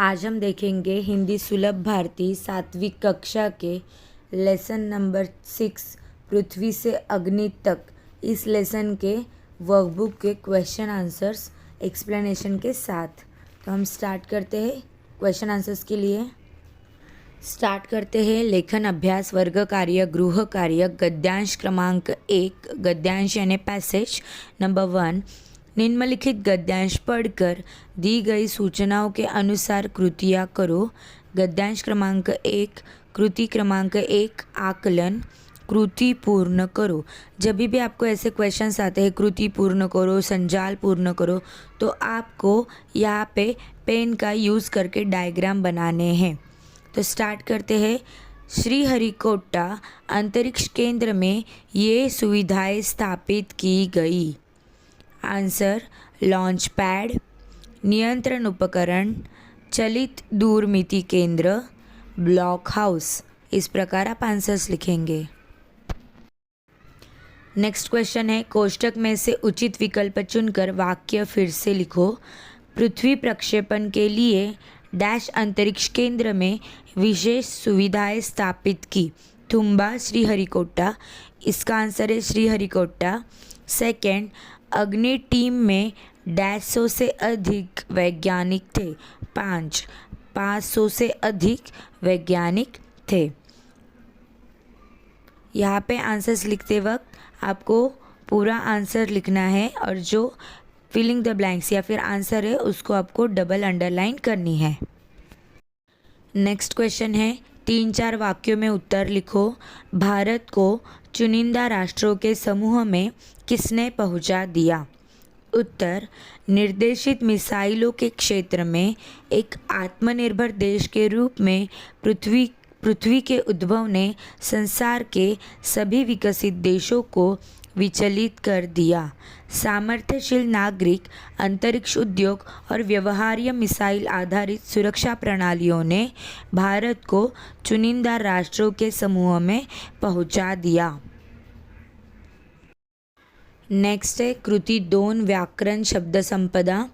आज हम देखेंगे हिंदी सुलभ भारती 7वीं कक्षा के लेसन नंबर 6 पृथ्वी से अग्नि तक। इस लेसन के वर्कबुक के क्वेश्चन आंसर्स एक्सप्लेनेशन के साथ। तो हम स्टार्ट करते हैं क्वेश्चन आंसर्स के लिए। स्टार्ट करते हैं लेखन अभ्यास वर्ग कार्य गृह कार्य गद्यांश क्रमांक 1। गद्यांश यानी पैसेज नंबर 1। निम्नलिखित गद्यांश पढ़कर दी गई सूचनाओं के अनुसार कृतियाँ करो। गद्यांश क्रमांक 1। कृति क्रमांक 1 आकलन। कृति पूर्ण करो। जब भी आपको ऐसे क्वेश्चंस आते हैं कृति पूर्ण करो, संजाल पूर्ण करो, तो आपको यहाँ पे पेन का यूज़ करके डायग्राम बनाने हैं। तो स्टार्ट करते हैं। श्रीहरिकोटा अंतरिक्ष केंद्र में ये सुविधाएं स्थापित की गई। आंसर लॉन्च पैड, नियंत्रण उपकरण, चलित दूरमिति केंद्र, ब्लॉक हाउस। इस प्रकार आप आंसर्स लिखेंगे। नेक्स्ट क्वेश्चन है, कोष्टक में से उचित विकल्प चुनकर वाक्य फिर से लिखो। पृथ्वी प्रक्षेपण के लिए डैश अंतरिक्ष केंद्र में विशेष सुविधाएं स्थापित की। तुम्बा श्रीहरिकोटा। इसका आंसर है श्रीहरिकोटा। सेकेंड, अग्नि टीम में 150 से अधिक वैज्ञानिक थे। 500 से अधिक वैज्ञानिक थे। यहाँ पे आंसर्स लिखते वक्त आपको पूरा आंसर लिखना है और जो फिलिंग द ब्लैंक्स या फिर आंसर है उसको आपको डबल अंडरलाइन करनी है। नेक्स्ट क्वेश्चन है, 3-4 वाक्यों में उत्तर लिखो। भारत को चुनिंदा राष्ट्रों के समूह में किसने पहुंचा दिया? उत्तर, निर्देशित मिसाइलों के क्षेत्र में एक आत्मनिर्भर देश के रूप में पृथ्वी के उद्भव ने संसार के सभी विकसित देशों को विचलित कर दिया। सामर्थ्यशील नागरिक, अंतरिक्ष उद्योग और व्यवहार्य मिसाइल आधारित सुरक्षा प्रणालियों ने भारत को चुनिंदा राष्ट्रों के समूह में पहुंचा दिया। नेक्स्ट है कृति 2 व्याकरण शब्द संपदा।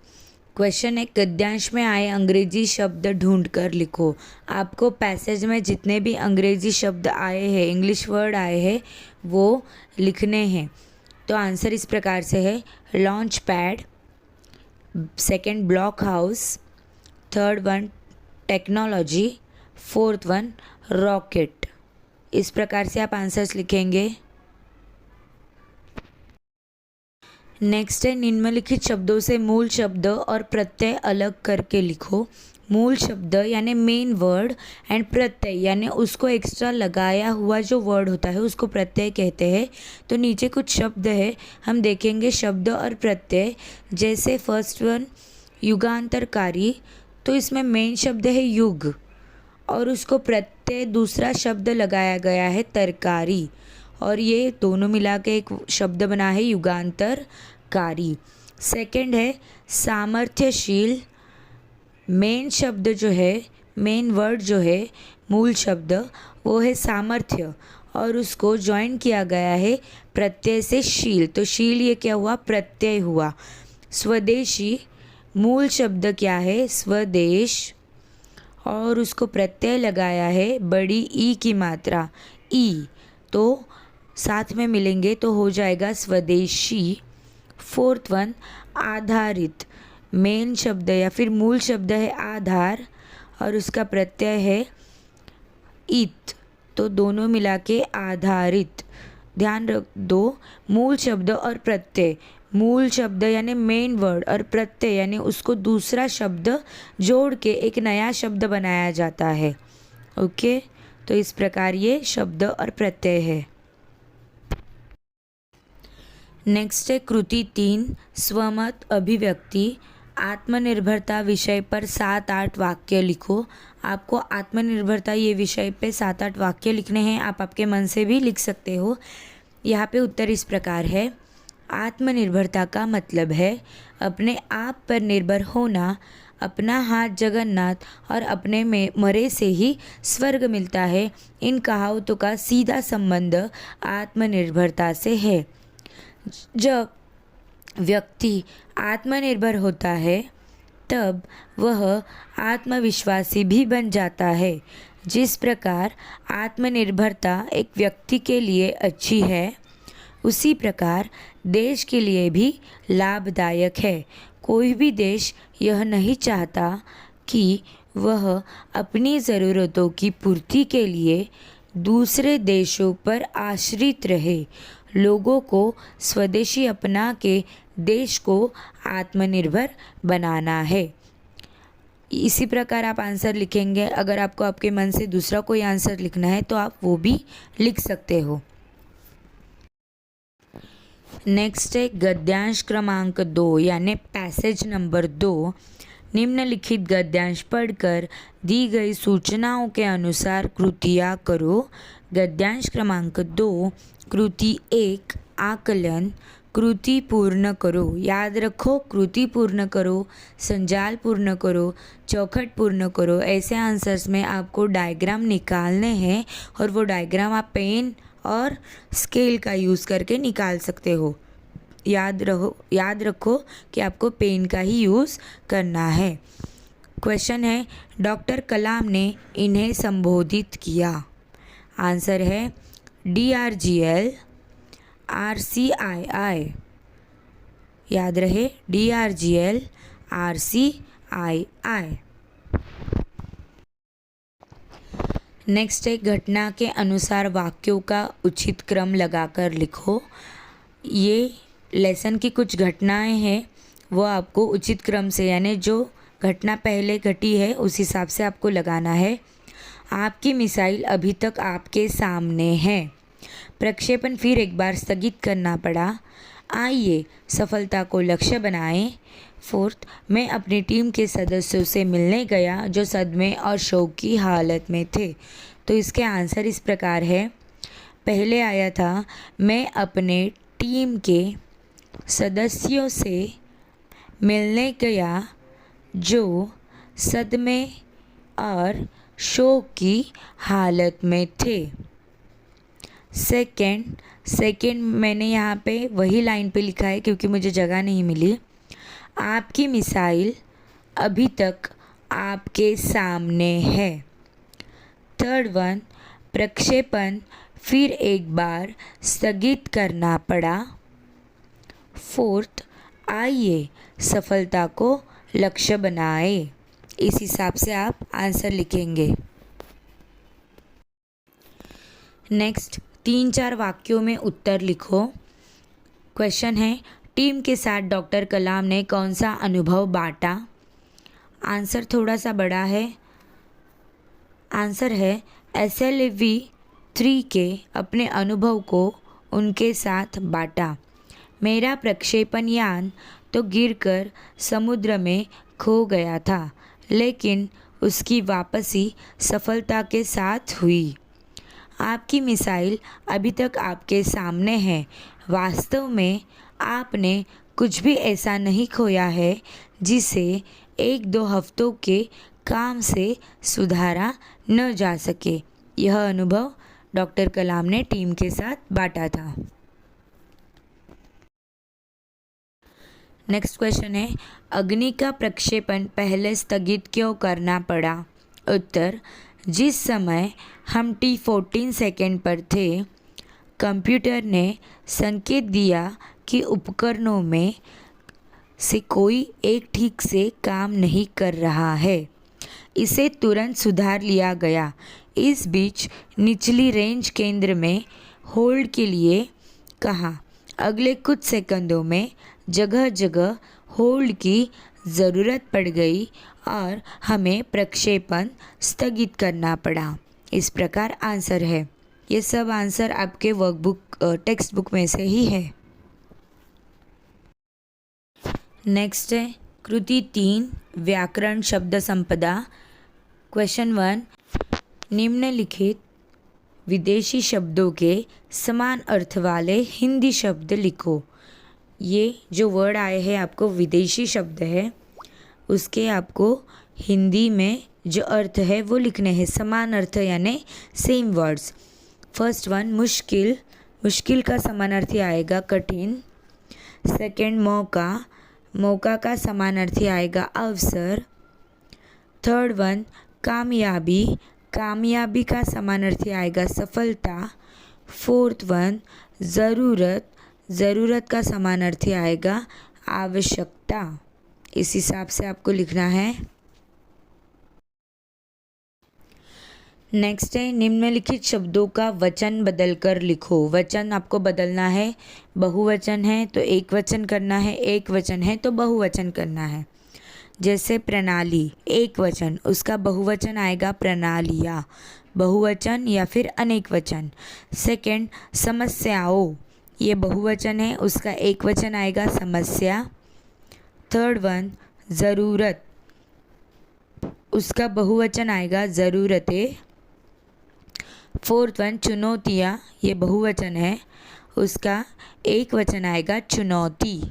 क्वेश्चन है, गद्यांश में आए अंग्रेजी शब्द ढूंढकर लिखो। आपको पैसेज में जितने भी अंग्रेजी शब्द आए हैं, इंग्लिश वर्ड आए हैं, वो लिखने हैं। तो आंसर इस प्रकार से है, launch pad, second block house, third one technology, fourth one rocket. इस प्रकार से आप आंसर्स लिखेंगे। नेक्स्ट है, निम्नलिखित शब्दों से मूल शब्द और प्रत्यय अलग करके लिखो। मूल शब्द यानी मेन वर्ड एंड प्रत्यय यानी उसको एक्स्ट्रा लगाया हुआ जो वर्ड होता है उसको प्रत्यय कहते हैं। तो नीचे कुछ शब्द है, हम देखेंगे शब्द और प्रत्यय। जैसे फर्स्ट वन युगांतरकारी, तो इसमें मेन शब्द है युग और उसको प्रत्यय दूसरा शब्द लगाया गया है तरकारी, और ये दोनों मिला के एक शब्द बना है युगांतरकारी। सेकंड है सामर्थ्यशील, मेन शब्द जो है, मेन वर्ड जो है, मूल शब्द वो है सामर्थ्य और उसको ज्वाइन किया गया है प्रत्यय से शील। तो शील ये क्या हुआ? प्रत्यय हुआ। स्वदेशी, मूल शब्द क्या है? स्वदेश, और उसको प्रत्यय लगाया है बड़ी ई की मात्रा ई, तो साथ में मिलेंगे तो हो जाएगा स्वदेशी। फोर्थ वन आधारित, मेन शब्द या फिर मूल शब्द है आधार और उसका प्रत्यय है इत, तो दोनों मिला के आधारित। ध्यान रख दो, मूल शब्द और प्रत्यय, मूल शब्द यानी मेन वर्ड और प्रत्यय यानी उसको दूसरा शब्द जोड़ के एक नया शब्द बनाया जाता है। ओके, तो इस प्रकार ये शब्द और प्रत्यय है। नेक्स्ट है कृति 3 स्वमत अभिव्यक्ति। आत्मनिर्भरता विषय पर 7-8 वाक्य लिखो। आपको आत्मनिर्भरता ये विषय पे 7-8 वाक्य लिखने हैं। आप आपके मन से भी लिख सकते हो। यहाँ पे उत्तर इस प्रकार है, आत्मनिर्भरता का मतलब है अपने आप पर निर्भर होना। अपना हाथ जगन्नाथ और अपने में मरे से ही स्वर्ग मिलता है। इन कहावतों का सीधा संबंध आत्मनिर्भरता से है। जब व्यक्ति आत्मनिर्भर होता है तब वह आत्मविश्वासी भी बन जाता है। जिस प्रकार आत्मनिर्भरता एक व्यक्ति के लिए अच्छी है, उसी प्रकार देश के लिए भी लाभदायक है। कोई भी देश यह नहीं चाहता कि वह अपनी ज़रूरतों की पूर्ति के लिए दूसरे देशों पर आश्रित रहे। लोगों को स्वदेशी अपना के देश को आत्मनिर्भर बनाना है। इसी प्रकार आप आंसर लिखेंगे। अगर आपको आपके मन से दूसरा कोई आंसर लिखना है तो आप वो भी लिख सकते हो। नेक्स्ट है गद्यांश क्रमांक 2 यानी पैसेज नंबर 2। निम्नलिखित गद्यांश पढ़कर दी गई सूचनाओं के अनुसार कृतियाँ करो। गद्यांश क्रमांक 2 कृति 1 आकलन। कृति पूर्ण करो। याद रखो, कृति पूर्ण करो, संजाल पूर्ण करो, चौखट पूर्ण करो। ऐसे आंसर्स में आपको डायग्राम निकालने हैं और वो डायग्राम आप पेन और स्केल का यूज़ करके निकाल सकते हो। याद रखो कि आपको पेन का ही यूज़ करना है। क्वेश्चन है, डॉक्टर कलाम ने इन्हें संबोधित किया। आंसर है DRGL RCII। याद रहे, DRGL RCII। नेक्स्ट है, घटना के अनुसार वाक्यों का उचित क्रम लगाकर लिखो। ये लेसन की कुछ घटनाएं हैं, वो आपको उचित क्रम से यानी जो घटना पहले घटी है उस हिसाब से आपको लगाना है। आपकी मिसाइल अभी तक आपके सामने है। प्रक्षेपण फिर एक बार स्थगित करना पड़ा। आइए सफलता को लक्ष्य बनाएं। फोर्थ, मैं अपनी टीम के सदस्यों से मिलने गया जो सदमे और शोक की हालत में थे। तो इसके आंसर इस प्रकार है। पहले आया था, मैं अपने टीम के सदस्यों से मिलने गया जो सदमे और शोक की हालत में थे। सेकंड मैंने यहाँ पे वही लाइन पे लिखा है क्योंकि मुझे जगह नहीं मिली। आपकी मिसाइल अभी तक आपके सामने है। थर्ड वन, प्रक्षेपण फिर एक बार स्थगित करना पड़ा। फोर्थ, आइए सफलता को लक्ष्य बनाए। इस हिसाब से आप आंसर लिखेंगे। नेक्स्ट, 3-4 वाक्यों में उत्तर लिखो। क्वेश्चन है, टीम के साथ डॉक्टर कलाम ने कौन सा अनुभव बांटा। आंसर थोड़ा सा बड़ा है। आंसर है SLV 3 के अपने अनुभव को उनके साथ बांटा। मेरा प्रक्षेपण यान तो गिरकर समुद्र में खो गया था, लेकिन उसकी वापसी सफलता के साथ हुई। आपकी मिसाइल अभी तक आपके सामने है। वास्तव में आपने कुछ भी ऐसा नहीं खोया है जिसे 1-2 हफ्तों के काम से सुधारा न जा सके। यह अनुभव डॉक्टर कलाम ने टीम के साथ बांटा था। नेक्स्ट क्वेश्चन है, अग्नि का प्रक्षेपण पहले स्थगित क्यों करना पड़ा। उत्तर, जिस समय हम T14 सेकेंड पर थे, कंप्यूटर ने संकेत दिया कि उपकरणों में से कोई एक ठीक से काम नहीं कर रहा है। इसे तुरंत सुधार लिया गया। इस बीच निचली रेंज केंद्र में होल्ड के लिए कहा। अगले कुछ सेकंडों में जगह जगह होल्ड की ज़रूरत पड़ गई और हमें प्रक्षेपण स्थगित करना पड़ा। इस प्रकार आंसर है। ये सब आंसर आपके टेक्स्ट बुक में से ही है। नेक्स्ट है कृति 3 व्याकरण शब्द संपदा। क्वेश्चन 1, निम्नलिखित विदेशी शब्दों के समान अर्थ वाले हिंदी शब्द लिखो। ये जो वर्ड आए हैं आपको विदेशी शब्द है, उसके आपको हिंदी में जो अर्थ है वो लिखने हैं, समान अर्थ यानी सेम वर्ड्स। फर्स्ट वन, मुश्किल। मुश्किल का समान अर्थ आएगा कठिन। सेकंड, मौका। मौका का समानार्थी आएगा अवसर। थर्ड वन कामयाबी, कामयाबी का समानार्थी आएगा सफलता। फोर्थ वन ज़रूरत, ज़रूरत का समानार्थी आएगा आवश्यकता। इस हिसाब से आपको लिखना है। नेक्स्ट है निम्नलिखित शब्दों का वचन बदलकर लिखो। वचन आपको बदलना है, बहुवचन है तो एक वचन करना है, एक वचन है तो बहुवचन करना है। जैसे प्रणाली एक वचन, उसका बहुवचन आएगा प्रणालियाँ, बहुवचन या फिर अनेक वचन। सेकंड समस्याओं, ये बहुवचन है, उसका एक वचन आएगा समस्या। थर्ड वन ज़रूरत, उसका बहुवचन आएगा ज़रूरतें। फोर्थ वन चुनौतियाँ, ये बहुवचन है, उसका एक वचन आएगा चुनौती।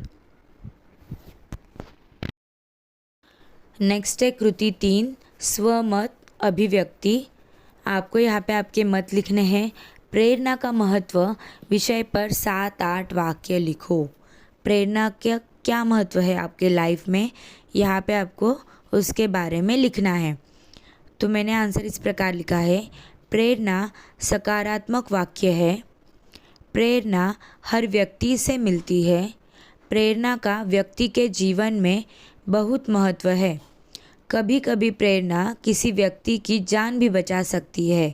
नेक्स्ट है कृति 3 स्वमत अभिव्यक्ति। आपको यहाँ पे आपके मत लिखने हैं। प्रेरणा का महत्व विषय पर 7-8 वाक्य लिखो। प्रेरणा का क्या महत्व है आपके लाइफ में, यहाँ पे आपको उसके बारे में लिखना है। तो मैंने आंसर इस प्रकार लिखा है। प्रेरणा सकारात्मक वाक्य है। प्रेरणा हर व्यक्ति से मिलती है। प्रेरणा का व्यक्ति के जीवन में बहुत महत्व है। कभी कभी प्रेरणा किसी व्यक्ति की जान भी बचा सकती है।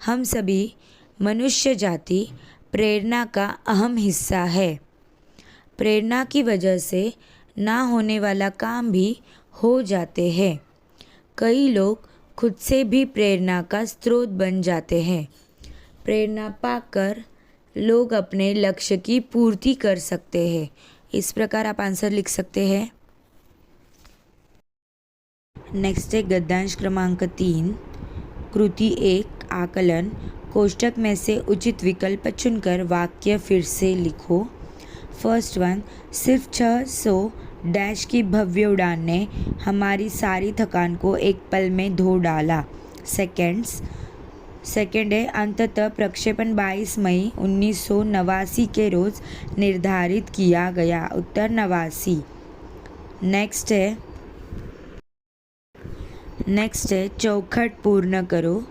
हम सभी मनुष्य जाति प्रेरणा का अहम हिस्सा है। प्रेरणा की वजह से ना होने वाला काम भी हो जाते हैं। कई लोग खुद से भी प्रेरणा का स्रोत बन जाते हैं। प्रेरणा पाकर लोग अपने लक्ष्य की पूर्ति कर सकते हैं। इस प्रकार आप आंसर लिख सकते हैं। नेक्स्ट है गद्यांश क्रमांक 3 कृति 1 आकलन। कोष्टक में से उचित विकल्प चुनकर वाक्य फिर से लिखो। फर्स्ट वन सिर्फ 600 डैश की भव्य उड़ान ने हमारी सारी थकान को एक पल में धो डाला। सेकेंड है अंततः प्रक्षेपण 22 मई 1989 के रोज़ निर्धारित किया गया। उत्तर 89। नेक्स्ट है चौखट पूर्ण करो।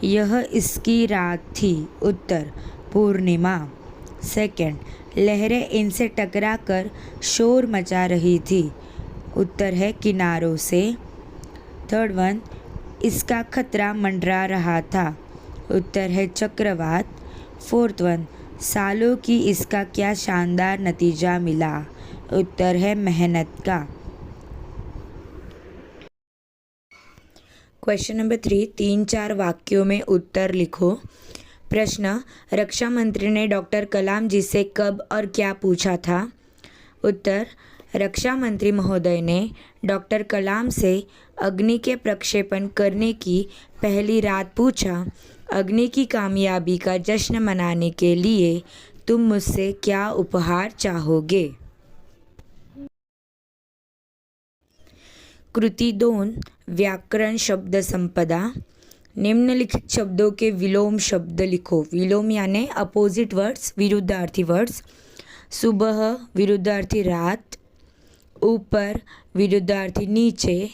यह इसकी रात थी। उत्तर पूर्णिमा। सेकेंड लहरें इनसे टकरा कर शोर मचा रही थी। उत्तर है किनारों से। थर्ड वन इसका खतरा मंडरा रहा था। उत्तर है चक्रवात। फोर्थ वन सालों की इसका क्या शानदार नतीजा मिला। उत्तर है मेहनत का। क्वेश्चन नंबर 3 3-4 वाक्यों में उत्तर लिखो। प्रश्न रक्षा मंत्री ने डॉक्टर कलाम जी से कब और क्या पूछा था। उत्तर रक्षा मंत्री महोदय ने डॉक्टर कलाम से अग्नि के प्रक्षेपण करने की पहली रात पूछा, अग्नि की कामयाबी का जश्न मनाने के लिए तुम मुझसे क्या उपहार चाहोगे। कृति 2 व्याकरण शब्द संपदा। निम्नलिखित शब्दों के विलोम शब्द लिखो। विलोम यानी अपोजिट वर्ड्स, विरुद्धार्थी वर्ड्स। सुबह विरुद्धार्थी रात, ऊपर विरुद्धार्थी नीचे।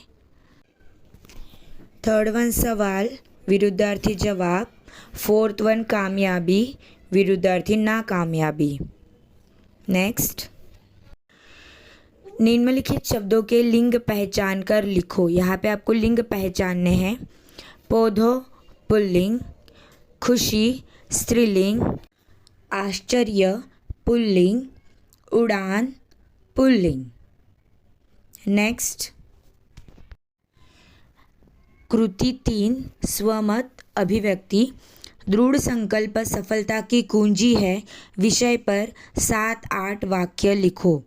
थर्ड वन सवाल विरुद्धार्थी जवाब। फोर्थ वन कामयाबी विरुद्धार्थी नाकामयाबी। नेक्स्ट निम्नलिखित शब्दों के लिंग पहचान कर लिखो। यहाँ पे आपको लिंग पहचानने हैं। पौधों पुल्लिंग, खुशी स्त्रीलिंग, आश्चर्य पुल्लिंग, उड़ान पुल्लिंग। नेक्स्ट कृति 3 स्वमत अभिव्यक्ति। दृढ़ संकल्प सफलता की कुंजी है विषय पर 7-8 वाक्य लिखो।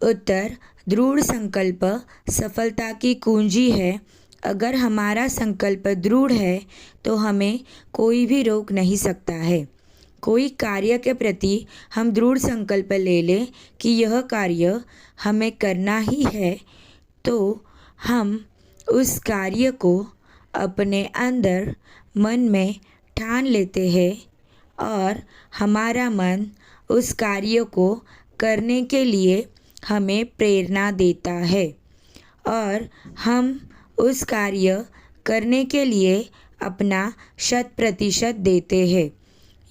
उत्तर दृढ़ संकल्प सफलता की कुंजी है। अगर हमारा संकल्प दृढ़ है तो हमें कोई भी रोक नहीं सकता है। कोई कार्य के प्रति हम दृढ़ संकल्प ले लें कि यह कार्य हमें करना ही है, तो हम उस कार्य को अपने अंदर मन में ठान लेते हैं और हमारा मन उस कार्य को करने के लिए हमें प्रेरणा देता है और हम उस कार्य करने के लिए अपना 100% देते हैं।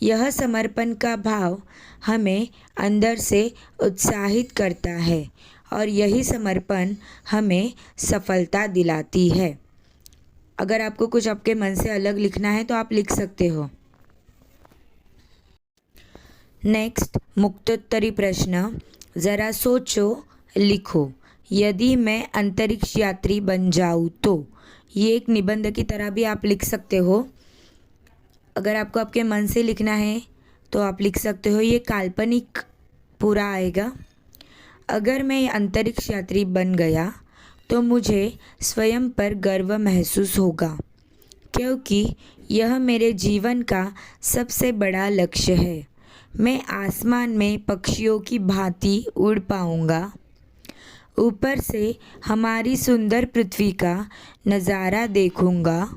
यह समर्पण का भाव हमें अंदर से उत्साहित करता है और यही समर्पण हमें सफलता दिलाती है। अगर आपको कुछ आपके मन से अलग लिखना है तो आप लिख सकते हो। नेक्स्ट, मुक्तोत्तरी प्रश्न। ज़रा सोचो, लिखो। यदि मैं अंतरिक्ष यात्री बन जाऊँ तो। ये एक निबंध की तरह भी आप लिख सकते हो। अगर आपको आपके मन से लिखना है तो आप लिख सकते हो। ये काल्पनिक पूरा आएगा। अगर मैं अंतरिक्ष यात्री बन गया तो मुझे स्वयं पर गर्व महसूस होगा, क्योंकि यह मेरे जीवन का सबसे बड़ा लक्ष्य है। मैं आसमान में पक्षियों की भांति उड़ पाऊंगा। ऊपर से हमारी सुंदर पृथ्वी का नज़ारा देखूंगा।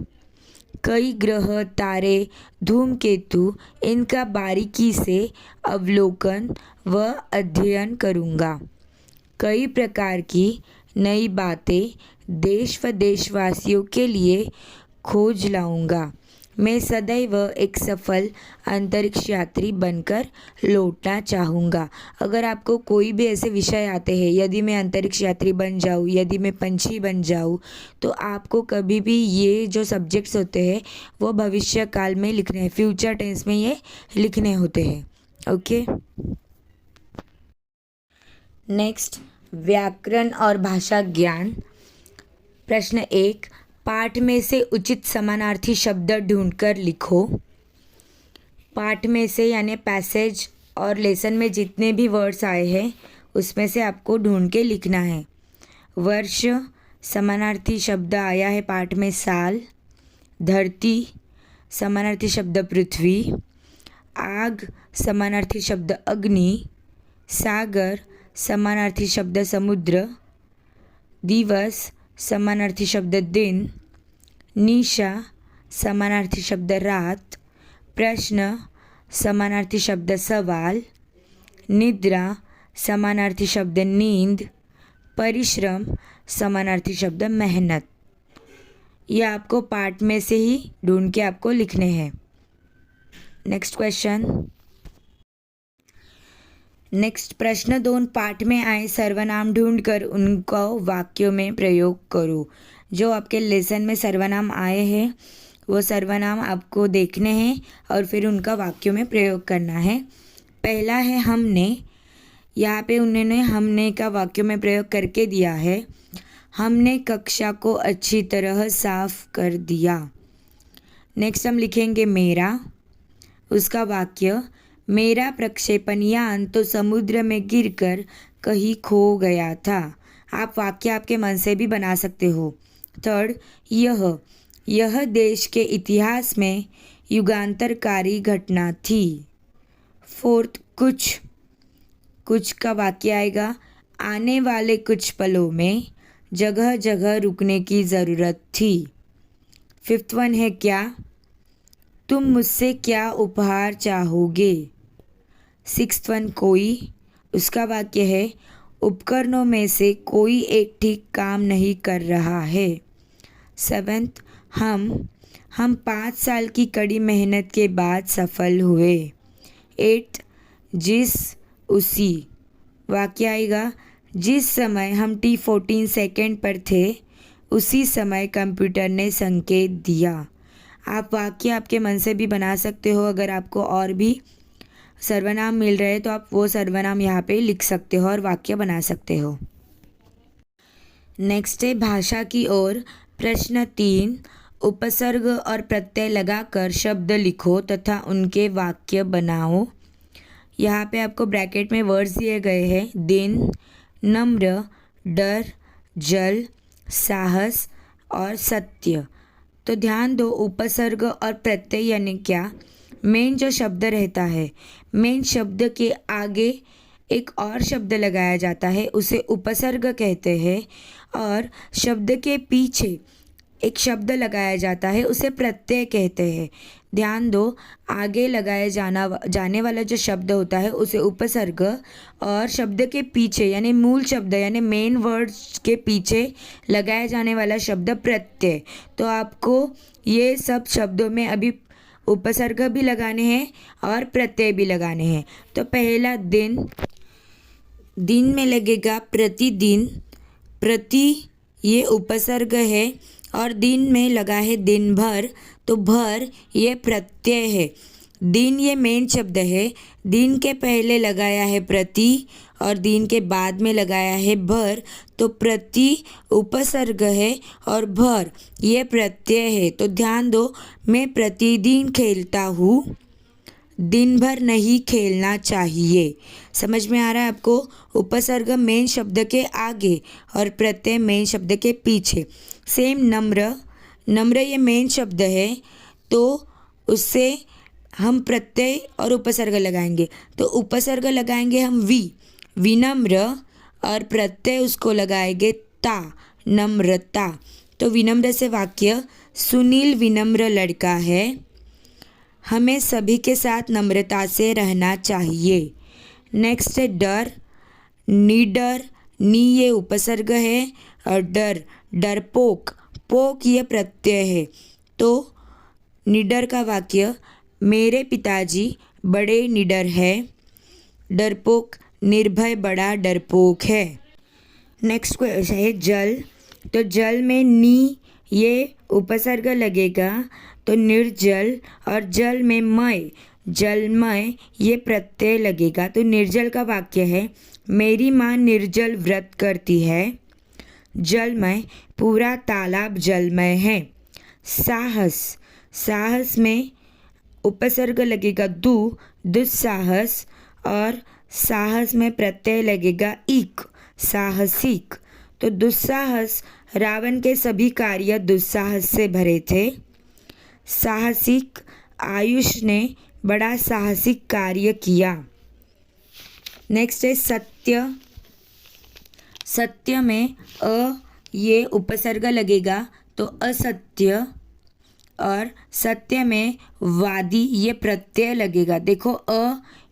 कई ग्रह, तारे, धूमकेतु, इनका बारीकी से अवलोकन व अध्ययन करूंगा। कई प्रकार की नई बातें देश व देशवासियों के लिए खोज लाऊंगा। मैं सदैव एक सफल अंतरिक्ष यात्री बनकर लौटना चाहूँगा। अगर आपको कोई भी ऐसे विषय आते हैं, यदि मैं अंतरिक्ष यात्री बन जाऊँ, यदि मैं पंछी बन जाऊँ, तो आपको कभी भी ये जो सब्जेक्ट्स होते हैं वो भविष्य काल में लिखने हैं, फ्यूचर टेंस में ये लिखने होते हैं। ओके। नेक्स्ट, व्याकरण और भाषा ज्ञान। प्रश्न 1, पाठ में से उचित समानार्थी शब्द ढूंढकर लिखो। पाठ में से यानी पैसेज और लेसन में जितने भी वर्ड्स आए हैं उसमें से आपको ढूंढ के लिखना है। वर्ष, समानार्थी शब्द आया है पाठ में साल। धरती, समानार्थी शब्द पृथ्वी। आग, समानार्थी शब्द अग्नि। सागर, समानार्थी शब्द समुद्र। दिवस, समानार्थी शब्द दिन। निशा, समानार्थी शब्द रात। प्रश्न, समानार्थी शब्द सवाल। निद्रा, समानार्थी शब्द नींद। परिश्रम, समानार्थी शब्द मेहनत। ये आपको पाठ में से ही ढूंढ के आपको लिखने हैं। Next question. नेक्स्ट, प्रश्न 2, पाठ में आए सर्वनाम ढूंढकर उनको वाक्यों में प्रयोग करो। जो आपके लेसन में सर्वनाम आए हैं वो सर्वनाम आपको देखने हैं और फिर उनका वाक्यों में प्रयोग करना है। पहला है हमने। यहाँ पे उन्होंने हमने का वाक्यों में प्रयोग करके दिया है। हमने कक्षा को अच्छी तरह साफ कर दिया। नेक्स्ट हम लिखेंगे मेरा। उसका वाक्य, मेरा प्रक्षेपण यान तो समुद्र में गिरकर कहीं खो गया था। आप वाक्य आपके मन से भी बना सकते हो। थर्ड, यह देश के इतिहास में युगांतरकारी घटना थी। फोर्थ, कुछ का वाक्य आएगा, आने वाले कुछ पलों में जगह जगह रुकने की ज़रूरत थी। फिफ्थ वन है क्या, तुम मुझसे क्या उपहार चाहोगे। सिक्स्थ वन कोई, उसका वाक्य है, उपकरणों में से कोई एक ठीक काम नहीं कर रहा है। सेवेंथ, हम 5 साल की कड़ी मेहनत के बाद सफल हुए। 8, उसी, वाक्य आएगा, जिस समय हम T14 सेकेंड पर थे उसी समय कंप्यूटर ने संकेत दिया। आप वाक्य आपके मन से भी बना सकते हो। अगर आपको और भी सर्वनाम मिल रहे हैं तो आप वो सर्वनाम यहाँ पे लिख सकते हो और वाक्य बना सकते हो। नेक्स्ट है भाषा की ओर। प्रश्न 3, उपसर्ग और प्रत्यय लगाकर शब्द लिखो तथा उनके वाक्य बनाओ। यहाँ पे आपको ब्रैकेट में वर्ड्स दिए गए हैं, दिन, नम्र, डर, जल, साहस और सत्य। तो ध्यान दो, उपसर्ग और प्रत्यय यानी क्या, मेन जो शब्द रहता है, मेन शब्द के आगे एक और शब्द लगाया जाता है, उसे उपसर्ग कहते हैं। और शब्द के पीछे एक शब्द लगाया जाता है उसे प्रत्यय कहते हैं। ध्यान दो, आगे लगाए जाने वाला जो शब्द होता है उसे उपसर्ग, और शब्द के पीछे यानी मूल शब्द यानी मेन वर्ड्स के पीछे लगाया जाने वाला शब्द प्रत्यय। तो आपको ये सब शब्दों में अभी उपसर्ग भी लगाने हैं और प्रत्यय भी लगाने हैं। तो पहला दिन, दिन में लगेगा प्रतिदिन। प्रति ये उपसर्ग है और दिन में लगा है दिन भर, तो भर ये प्रत्यय है। दिन ये मेन शब्द है, दिन के पहले लगाया है प्रति और दिन के बाद में लगाया है भर, तो प्रति उपसर्ग है और भर ये प्रत्यय है। तो ध्यान दो, मैं प्रतिदिन खेलता हूँ, दिन भर नहीं खेलना चाहिए। समझ में आ रहा है आपको? उपसर्ग मेन शब्द के आगे और प्रत्यय मेन शब्द के पीछे। सेम नम्र, नम्र ये मेन शब्द है, तो उससे हम प्रत्यय और उपसर्ग लगाएंगे। तो उपसर्ग लगाएंगे हम विनम्र, और प्रत्यय उसको लगाएंगे ता, नम्रता। तो विनम्र से वाक्य, सुनील विनम्र लड़का है, हमें सभी के साथ नम्रता से रहना चाहिए। नेक्स्ट है डर, निडर, नी ये उपसर्ग है और डर डरपोक, पोक ये प्रत्यय है। तो निडर का वाक्य, मेरे पिताजी बड़े निडर है, डरपोक निर्भय बड़ा डरपोक है। नेक्स्ट क्वेश्चन है जल, तो जल में नी ये उपसर्ग लगेगा, तो निर्जल, और जल में मय, जलमय ये प्रत्यय लगेगा। तो निर्जल का वाक्य है, मेरी माँ निर्जल व्रत करती है, जलमय पूरा तालाब जलमय है। साहस, साहस में उपसर्ग लगेगा दुस्साहस, और साहस में प्रत्यय लगेगा इक, साहसिक। तो दुस्साहस, रावण के सभी कार्य दुस्साहस से भरे थे। साहसिक, आयुष ने बड़ा साहसिक कार्य किया। नेक्स्ट है सत्य, सत्य में ये उपसर्ग लगेगा, तो असत्य, और सत्य में वादी ये प्रत्यय लगेगा। देखो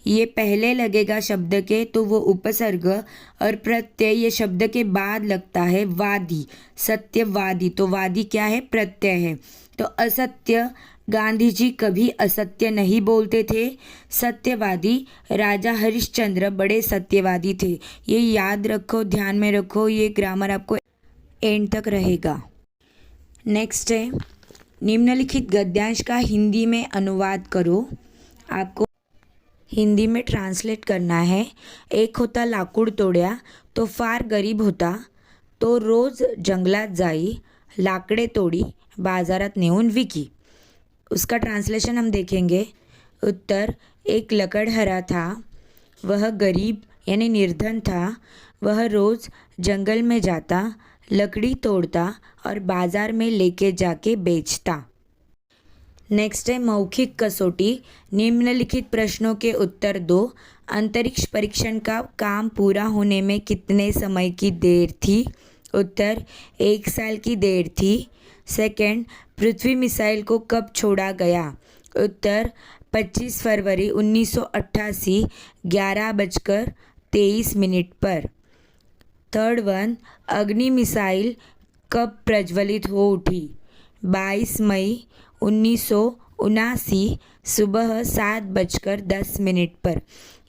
ये पहले लगेगा शब्द के, तो वो उपसर्ग, और प्रत्यय ये शब्द के बाद लगता है वादी, सत्यवादी। तो वादी क्या है? प्रत्यय है। तो असत्य, गांधी जी कभी असत्य नहीं बोलते थे। सत्यवादी, राजा हरिश्चंद्र बड़े सत्यवादी थे। ये याद रखो, ध्यान में रखो, ये ग्रामर आपको एंड तक रहेगा। नेक्स्ट है निम्नलिखित गद्यांश का हिंदी में अनुवाद करो। आपको हिंदी में ट्रांसलेट करना है। एक होता लाकूड तोड्या, तो फार गरीब होता, तो रोज जंगलात जाई, लाकडे तोडी बाजारात नेऊन विकी। उसका ट्रांसलेशन हम देखेंगे। उत्तर, एक लकड़हरा था, वह गरीब यानी निर्धन था, वह रोज़ जंगल में जाता, लकड़ी तोड़ता और बाज़ार में लेके जाके बेचता। नेक्स्ट है मौखिक कसौटी। निम्नलिखित प्रश्नों के उत्तर दो। अंतरिक्ष परीक्षण का काम पूरा होने में कितने समय की देर थी? उत्तर, 1 साल की देर थी। सेकंड, पृथ्वी मिसाइल को कब छोड़ा गया? उत्तर, 25 फरवरी 1988 11:23 पर। थर्ड वन, अग्नि मिसाइल कब प्रज्वलित हो उठी? 22 मई 1979 सुबह 7:10 पर।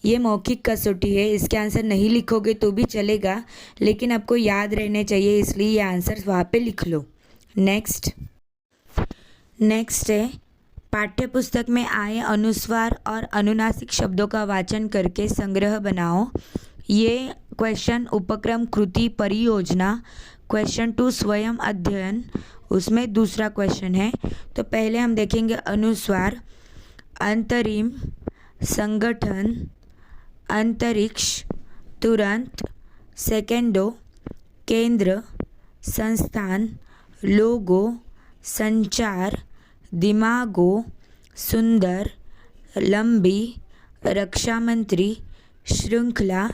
ये मौखिक कसौटी है, इसके आंसर नहीं लिखोगे तो भी चलेगा, लेकिन आपको याद रहने चाहिए, इसलिए ये आंसर वहाँ पे लिख लो। नेक्स्ट है पाठ्यपुस्तक में आए अनुस्वार और अनुनासिक शब्दों का वाचन करके संग्रह बनाओ। ये क्वेश्चन उपक्रम कृति परियोजना क्वेश्चन 2 स्वयं अध्ययन उसमें दूसरा क्वेश्चन है। तो पहले हम देखेंगे अनुस्वार। अंतरिम, संगठन, अंतरिक्ष, तुरंत, सेकेंडो, केंद्र, संस्थान, लोगो, संचार, दिमागो, सुंदर, लंबी, रक्षा मंत्री, श्रृंखला,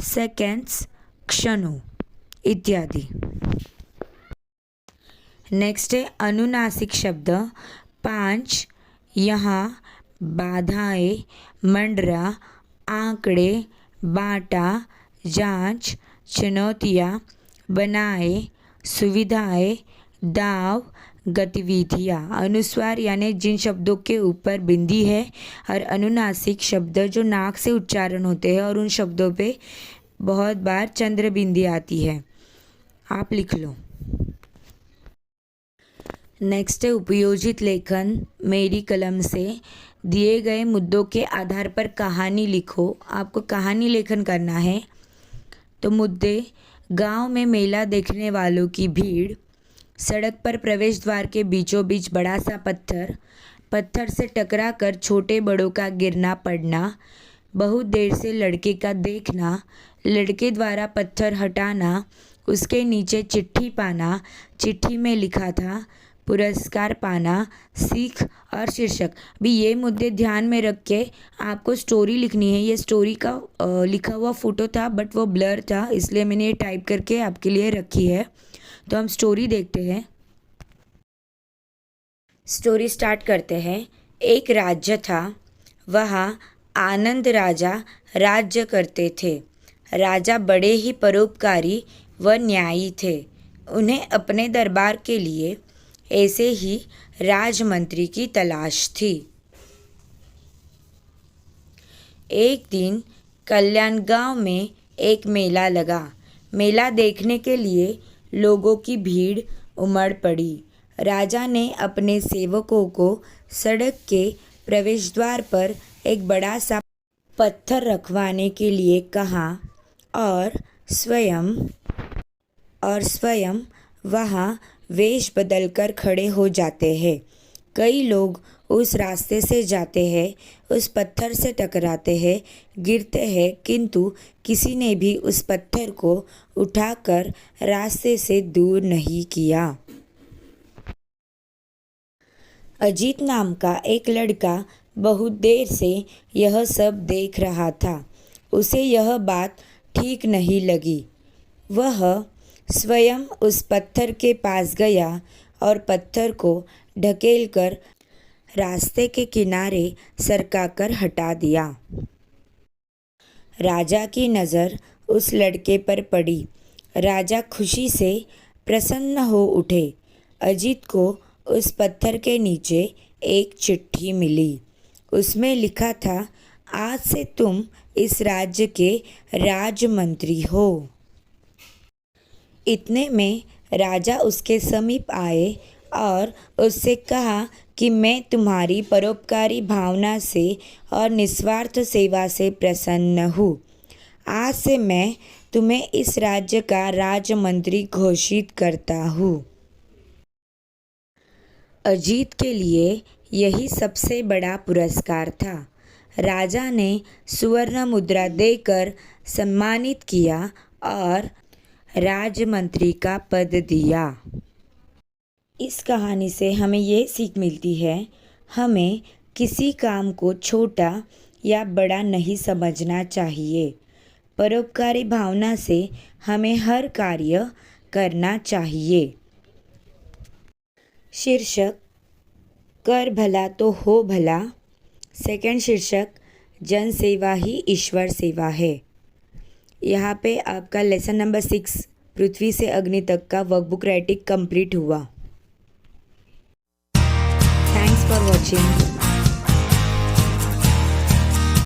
सेकेंड्स, क्षणों इत्यादि। नेक्स्ट है अनुनासिक शब्द। 5 यहाँ, बाधाएं, मंडरा, आंकड़े, बांटा, जांच, चुनौतियाँ, बनाए, सुविधाएं, दाव, गतिविधियाँ। अनुस्वार यानी जिन शब्दों के ऊपर बिंदी है, और अनुनासिक शब्द जो नाक से उच्चारण होते हैं और उन शब्दों पे बहुत बार चंद्र बिंदी आती है। आप लिख लो। नेक्स्ट है उपयोजित लेखन। मेरी कलम से दिए गए मुद्दों के आधार पर कहानी लिखो। आपको कहानी लेखन करना है। तो मुद्दे: गांव में मेला देखने वालों की भीड़, सड़क पर प्रवेश द्वार के बीचों बीच बड़ा सा पत्थर, पत्थर से टकरा कर छोटे बड़ों का गिरना पड़ना, बहुत देर से लड़के का देखना, लड़के द्वारा पत्थर हटाना, उसके नीचे चिट्ठी पाना, चिट्ठी में लिखा था, पुरस्कार पाना, सीख और शीर्षक। भी ये मुद्दे ध्यान में रख के आपको स्टोरी लिखनी है। ये स्टोरी का लिखा हुआ फ़ोटो था बट वो ब्लर था, इसलिए मैंने ये टाइप करके आपके लिए रखी है। तो हम स्टोरी देखते हैं। स्टोरी स्टार्ट करते हैं। एक राज्य था, वहाँ आनंद राजा राज्य करते थे। राजा बड़े ही परोपकारी व न्यायी थे। उन्हें अपने दरबार के लिए ऐसे ही राजमंत्री की तलाश थी। एक दिन कल्याण गांव में एक मेला लगा। मेला देखने के लिए लोगों की भीड़ उमड़ पड़ी। राजा ने अपने सेवकों को सड़क के प्रवेश द्वार पर एक बड़ा सा पत्थर रखवाने के लिए कहा और स्वयं वहाँ वेश बदलकर खड़े हो जाते हैं। कई लोग उस रास्ते से जाते हैं, उस पत्थर से टकराते हैं, गिरते हैं, किंतु किसी ने भी उस पत्थर को उठाकर रास्ते से दूर नहीं किया। अजीत नाम का एक लड़का बहुत देर से यह सब देख रहा था। उसे यह बात ठीक नहीं लगी। वह स्वयं उस पत्थर के पास गया और पत्थर को ढकेलकर रास्ते के किनारे सरकाकर हटा दिया। राजा की नज़र उस लड़के पर पड़ी। राजा खुशी से प्रसन्न हो उठे। अजीत को उस पत्थर के नीचे एक चिट्ठी मिली। उसमें लिखा था, आज से तुम इस राज्य के राजमंत्री हो। इतने में राजा उसके समीप आए और उससे कहा कि मैं तुम्हारी परोपकारी भावना से और निस्वार्थ सेवा से प्रसन्न हूँ। आज से मैं तुम्हें इस राज्य का राजमंत्री घोषित करता हूँ। अजीत के लिए यही सबसे बड़ा पुरस्कार था। राजा ने सुवर्ण मुद्रा देकर सम्मानित किया और राजमंत्री का पद दिया। इस कहानी से हमें ये सीख मिलती है, हमें किसी काम को छोटा या बड़ा नहीं समझना चाहिए। परोपकारी भावना से हमें हर कार्य करना चाहिए। शीर्षक: कर भला तो हो भला। सेकंड शीर्षक: जन सेवा ही ईश्वर सेवा है। यहाँ पे आपका लेसन नंबर 6 पृथ्वी से अग्नि तक का वर्कबुक राइटिंग कंप्लीट हुआ। Thanks for watching.